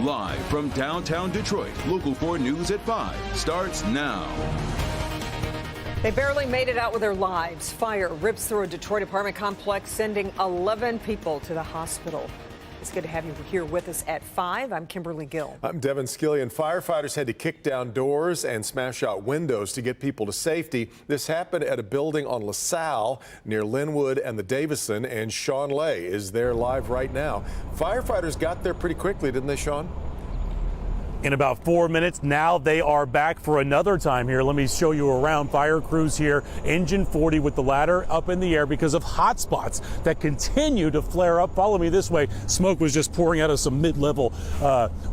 Live from downtown Detroit, Local 4 News at 5 starts now. They barely made it out with their lives. Fire rips through a Detroit apartment complex, sending 11 people to the hospital. It's good to have you here with us at 5. I'm Kimberly Gill. I'm Devin Skillian. Firefighters had to kick down doors and smash out windows to get people to safety. This happened at a building on LaSalle near Linwood and the Davison, and Sean Lay is there live right now. Firefighters got there pretty quickly, didn't they, Sean? In about 4 minutes. Now they are back for another time here. Let me show you around. Fire crews here, engine 40 with the ladder up in the air because of hot spots that continue to flare up. Follow me this way. Smoke was just pouring out of some mid-level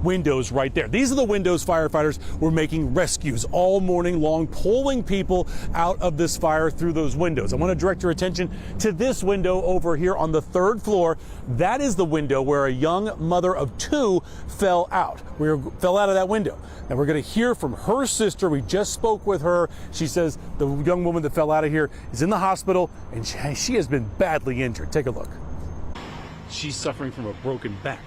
windows right there. These are the windows firefighters were making rescues all morning long, pulling people out of this fire through those windows. I want to direct your attention to this window over here on the 3rd floor. That is the window where a young mother of 2 fell out. Fell out of that window. Now we're going to hear from her sister. We just spoke with her. She says the young woman that fell out of here is in the hospital and she has been badly injured. Take a look. She's suffering from a broken back.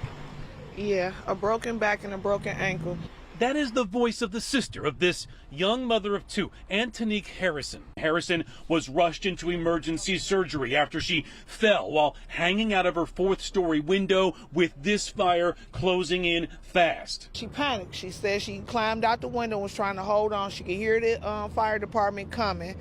Yeah, a broken back and a broken ankle. That is the voice of the sister of this young mother of 2, Antonique Harrison. Harrison was rushed into emergency surgery after she fell while hanging out of her 4th-story window with this fire closing in fast. She panicked. She said she climbed out the window and was trying to hold on. She could hear the fire department coming,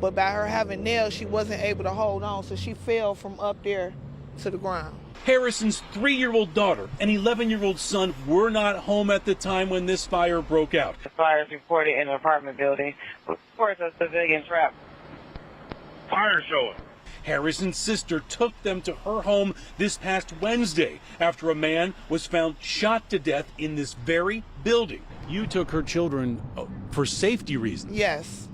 but by her having nails, she wasn't able to hold on, so she fell from up there to the ground. Harrison's 3-year-old daughter and 11-year-old son were not home at the time when this fire broke out. The fire is reported in an apartment building. Of course, a civilian trap. Fire showing. Harrison's sister took them to her home this past Wednesday after a man was found shot to death in this very building. You took her children for safety reasons. Yes,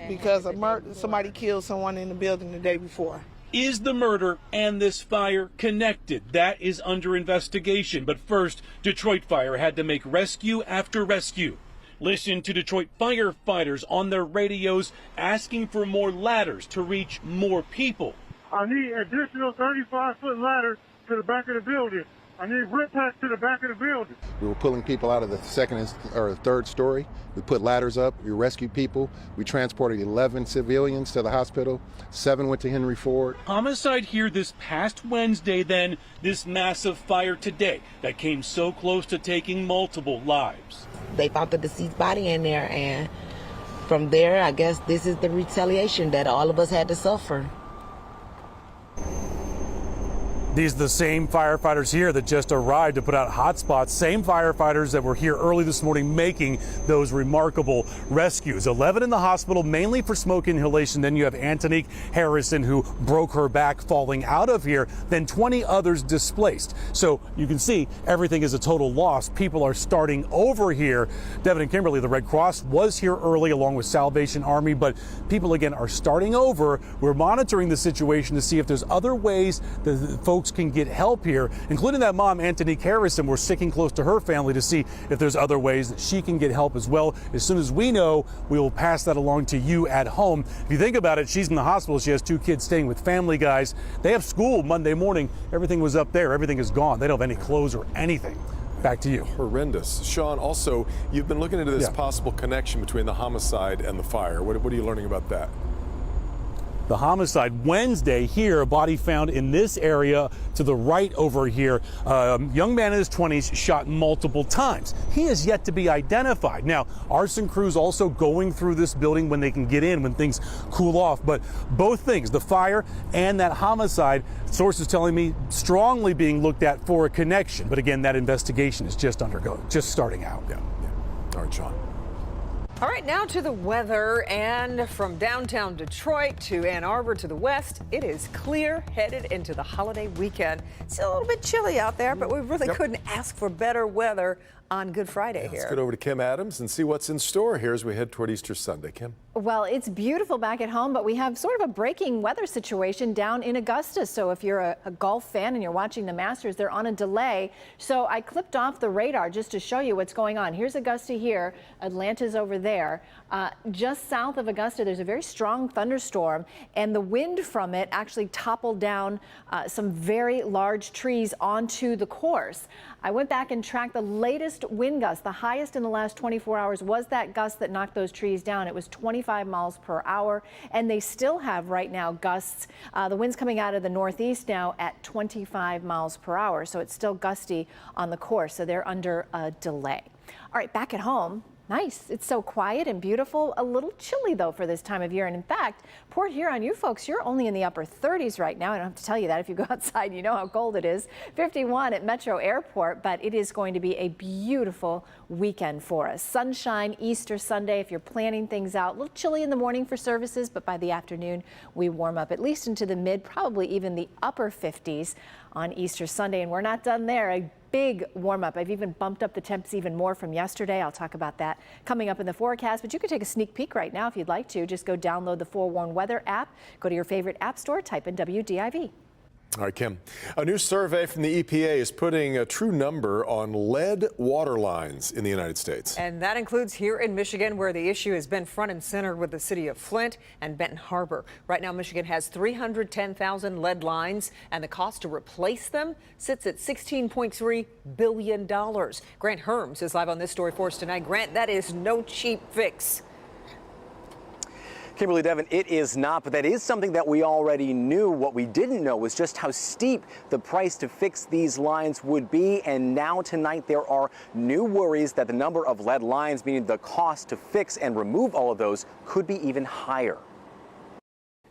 because somebody killed someone in the building the day before. Is the murder and this fire connected? That is under investigation. But first, Detroit Fire had to make rescue after rescue. Listen to Detroit firefighters on their radios asking for more ladders to reach more people. I need additional 35-foot ladder to the back of the building. I need rip packs to the back of the building. We were pulling people out of the 2nd or 3rd story. We put ladders up. We rescued people. We transported 11 civilians to the hospital. 7 went to Henry Ford. Homicide here this past Wednesday, then this massive fire today that came so close to taking multiple lives. They found the deceased body in there, and from there, I guess this is the retaliation that all of us had to suffer. These are the same firefighters here that just arrived to put out hot spots. Same firefighters that were here early this morning making those remarkable rescues. 11 in the hospital, mainly for smoke inhalation. Then you have Antonique Harrison, who broke her back falling out of here. Then 20 others displaced. So you can see everything is a total loss. People are starting over here. Devin and Kimberly, the Red Cross was here early along with Salvation Army, but people again are starting over. We're monitoring the situation to see if there's other ways that folks can get help here, including that mom, Antonique Harrison. We're sticking close to her family to see if there's other ways that she can get help as well. As soon as we know, we will pass that along to you at home. If you think about it, she's in the hospital. She has 2 kids staying with family guys. They have school Monday morning. Everything was up there. Everything is gone. They don't have any clothes or anything. Back to you. Horrendous. Sean, also, you've been looking into this possible connection between the homicide and the fire. What are you learning about that? The homicide Wednesday here, a body found in this area to the right over here. Young man in his 20s shot multiple times. He is yet to be identified. Now, arson crews also going through this building when they can get in, when things cool off. But both things, the fire and that homicide, sources telling me strongly being looked at for a connection. But again, that investigation is just starting out. Yeah. All right, Sean. All right, now to the weather, and from downtown Detroit to Ann Arbor to the west, it is clear headed into the holiday weekend. It's a little bit chilly out there, but we really couldn't ask for better weather on Good Friday here. Let's get over to Kim Adams and see what's in store here as we head toward Easter Sunday. Kim? Well, it's beautiful back at home, but we have sort of a breaking weather situation down in Augusta. So if you're a golf fan and you're watching the Masters, they're on a delay. So I clipped off the radar just to show you what's going on. Here's Augusta here. Atlanta's over there. Just south of Augusta, there's a very strong thunderstorm, and the wind from it actually toppled down some very large trees onto the course. I went back and tracked the latest wind gust. The highest in the last 24 hours was that gust that knocked those trees down. It was 25 miles per hour, and they still have right now gusts. The wind's coming out of the northeast now at 25 miles per hour, so it's still gusty on the course, so they're under a delay. All right, back at home. Nice. It's so quiet and beautiful. A little chilly, though, for this time of year. And in fact, Port Huron, you folks, you're only in the upper 30s right now. I don't have to tell you that. If you go outside, you know how cold it is. 51 at Metro Airport, but it is going to be a beautiful weekend for us. Sunshine Easter Sunday if you're planning things out. A little chilly in the morning for services, but by the afternoon, we warm up at least into the mid, probably even the upper 50s on Easter Sunday. And we're not done there. A big warm up. I've even bumped up the temps even more from yesterday. I'll talk about that coming up in the forecast, but you can take a sneak peek right now if you'd like to. Just go download the Forewarn Weather app, go to your favorite app store, type in WDIV. All right, Kim. A new survey from the EPA is putting a true number on lead water lines in the United States. And that includes here in Michigan, where the issue has been front and center with the city of Flint and Benton Harbor. Right now, Michigan has 310,000 lead lines, and the cost to replace them sits at $16.3 billion. Grant Herms is live on this story for us tonight. Grant, that is no cheap fix. Kimberly, Devin, it is not, but that is something that we already knew. What we didn't know was just how steep the price to fix these lines would be. And now tonight there are new worries that the number of lead lines, meaning the cost to fix and remove all of those, could be even higher.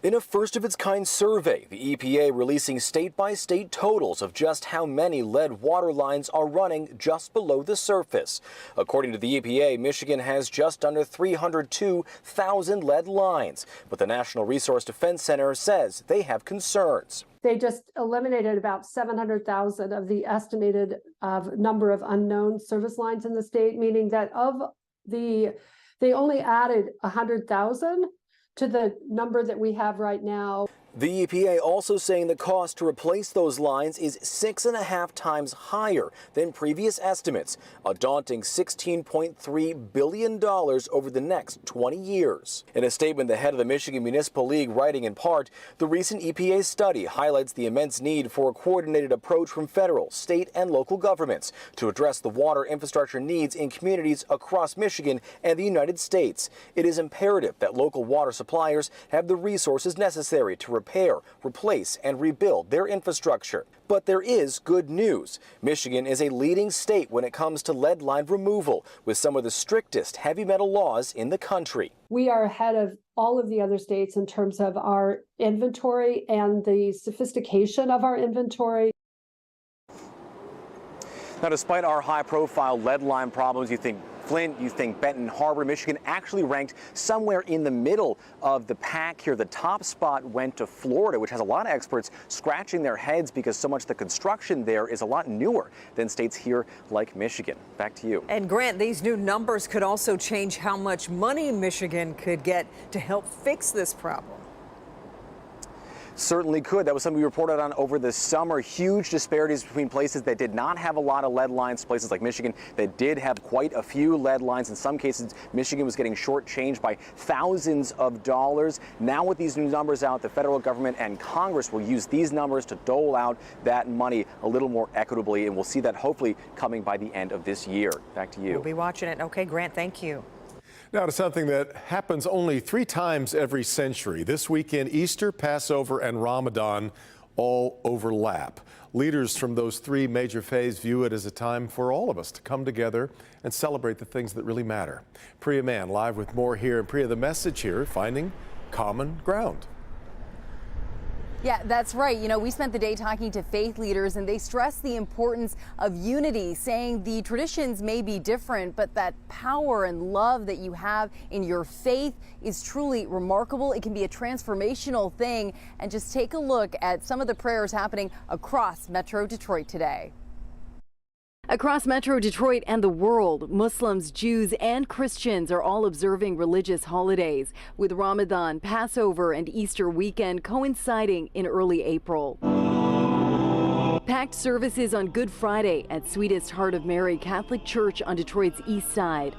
In a first-of-its-kind survey, the EPA releasing state-by-state totals of just how many lead water lines are running just below the surface. According to the EPA, Michigan has just under 302,000 lead lines, but the National Resource Defense Center says they have concerns. They just eliminated about 700,000 of the estimated number of unknown service lines in the state, meaning that they only added 100,000 to the number that we have right now. The EPA also saying the cost to replace those lines is 6.5 times higher than previous estimates, a daunting $16.3 billion over the next 20 years. In a statement, the head of the Michigan Municipal League writing in part, the recent EPA study highlights the immense need for a coordinated approach from federal, state, and local governments to address the water infrastructure needs in communities across Michigan and the United States. It is imperative that local water suppliers have the resources necessary to repair, replace, and rebuild their infrastructure. But there is good news. Michigan is a leading state when it comes to lead line removal, with some of the strictest heavy metal laws in the country. We are ahead of all of the other states in terms of our inventory and the sophistication of our inventory. Now, despite our high-profile lead line problems, you think Flint, you think Benton Harbor, Michigan actually ranked somewhere in the middle of the pack here. The top spot went to Florida, which has a lot of experts scratching their heads because so much of the construction there is a lot newer than states here like Michigan. Back to you. And Grant, these new numbers could also change how much money Michigan could get to help fix this problem. Certainly could. That was something we reported on over the summer. Huge disparities between places that did not have a lot of lead lines, places like Michigan that did have quite a few lead lines. In some cases, Michigan was getting shortchanged by thousands of dollars. Now with these new numbers out, the federal government and Congress will use these numbers to dole out that money a little more equitably, and we'll see that hopefully coming by the end of this year. Back to you. We'll be watching it. Okay, Grant, thank you. Now to something that happens only 3 times every century. This weekend, Easter, Passover, and Ramadan all overlap. Leaders from those 3 major faiths view it as a time for all of us to come together and celebrate the things that really matter. Priya Mann live with more here. And Priya, the message here, finding common ground. Yeah, that's right. You know, we spent the day talking to faith leaders, and they stress the importance of unity, saying the traditions may be different, but that power and love that you have in your faith is truly remarkable. It can be a transformational thing. And just take a look at some of the prayers happening across Metro Detroit today. Across Metro Detroit and the world, Muslims, Jews, and Christians are all observing religious holidays, with Ramadan, Passover, and Easter weekend coinciding in early April. Packed services on Good Friday at Sweetest Heart of Mary Catholic Church on Detroit's east side.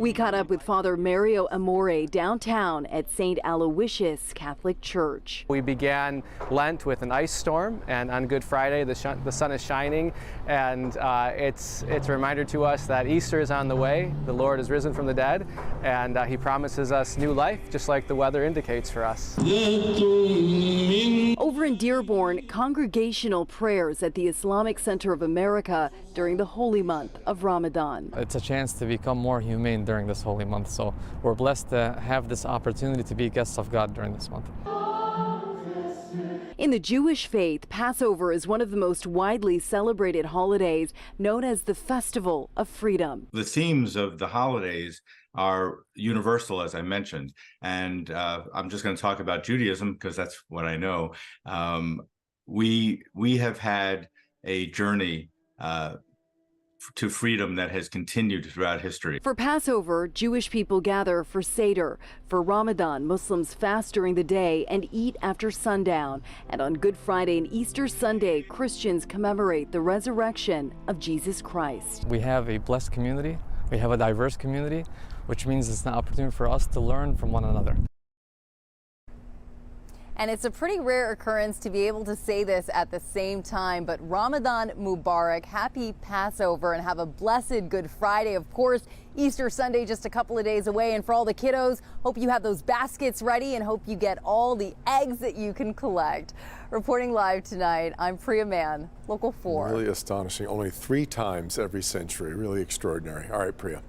We caught up with Father Mario Amore downtown at St. Aloysius Catholic Church. We began Lent with an ice storm, and on Good Friday the sun is shining, and it's a reminder to us that Easter is on the way. The Lord is risen from the dead, and He promises us new life, just like the weather indicates for us. Over in Dearborn, congregational prayers at the Islamic Center of America during the holy month of Ramadan. It's a chance to become more humane during this holy month, so we're blessed to have this opportunity to be guests of God during this month. In the Jewish faith, Passover is one of the most widely celebrated holidays, known as the Festival of Freedom. The themes of the holidays are universal, as I mentioned, and I'm just going to talk about Judaism because that's what I know. We have had a journey to freedom that has continued throughout history. For Passover, Jewish people gather for Seder. For Ramadan, Muslims fast during the day and eat after sundown. And on Good Friday and Easter Sunday, Christians commemorate the resurrection of Jesus Christ. We have a blessed community. We have a diverse community, which means it's an opportunity for us to learn from one another. And it's a pretty rare occurrence to be able to say this at the same time, but Ramadan Mubarak, happy Passover, and have a blessed Good Friday. Of course, Easter Sunday just a couple of days away, and for all the kiddos, hope you have those baskets ready and hope you get all the eggs that you can collect. Reporting live tonight, I'm Priya Mann, Local 4. Really astonishing. Only 3 times every century. Really extraordinary. All right, Priya.